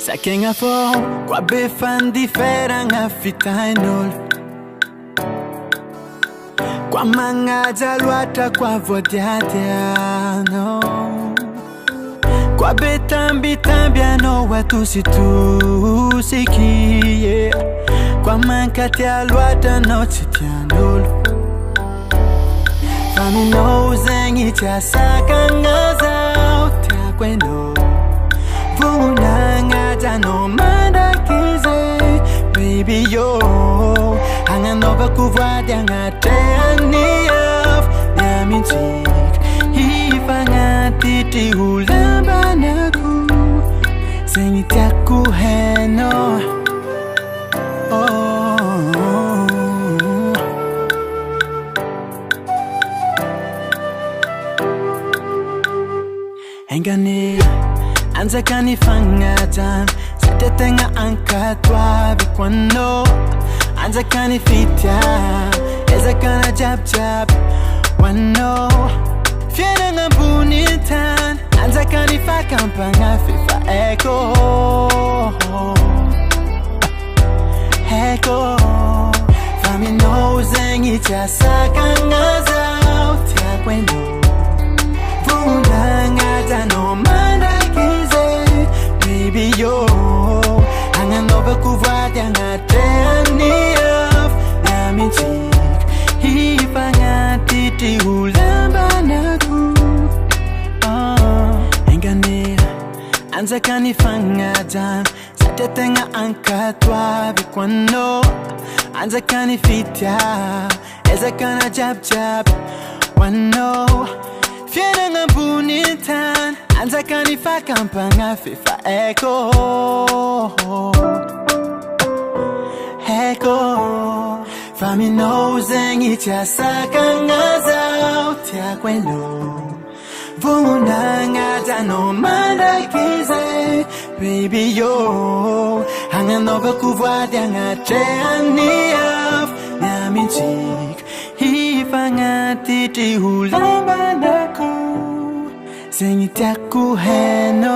Saking afo kwa befan diferang afitainol kwa mga jalwata kwa vodiatiano kwa betambitambiano watusitusikie kwa mankati alwata no titianol Fami no zengi chasaka ngazao tia kwendo Vunanga jano manda kize Baby yo Hangan over kuvad yang ate aniaf Nyamintik Hifanga titi hulamba naku Sengitaku heno Hengane Anza kanifangatan Sitetenga angkatwa bikwano Anza kanifitya Eza kana jab jab Wano Fiena ngabunitan Anza kanifakampanga fifa eko Eko Fami no zengi chasaka ngazao Tia kwendo Vunanga jano manda Baby yo Hangan over kuvad yang ate aniaf Nyamintik Hifanga titi hulamba naku Engane Anza kanifanga jan Satetenga angkatwa bikwano Anza kanifitya Eza kana jab jab Wano Fiena ngabunitan Anza kanifakampanga fifa eko Eko Fami no zengi chasaka ngazao tia kwelo Vunanga jano manda kize Baby yo Hangan over kuvad yang ate aniaf Nyamintik Hifanga titi hulamba naku Sengitaku heno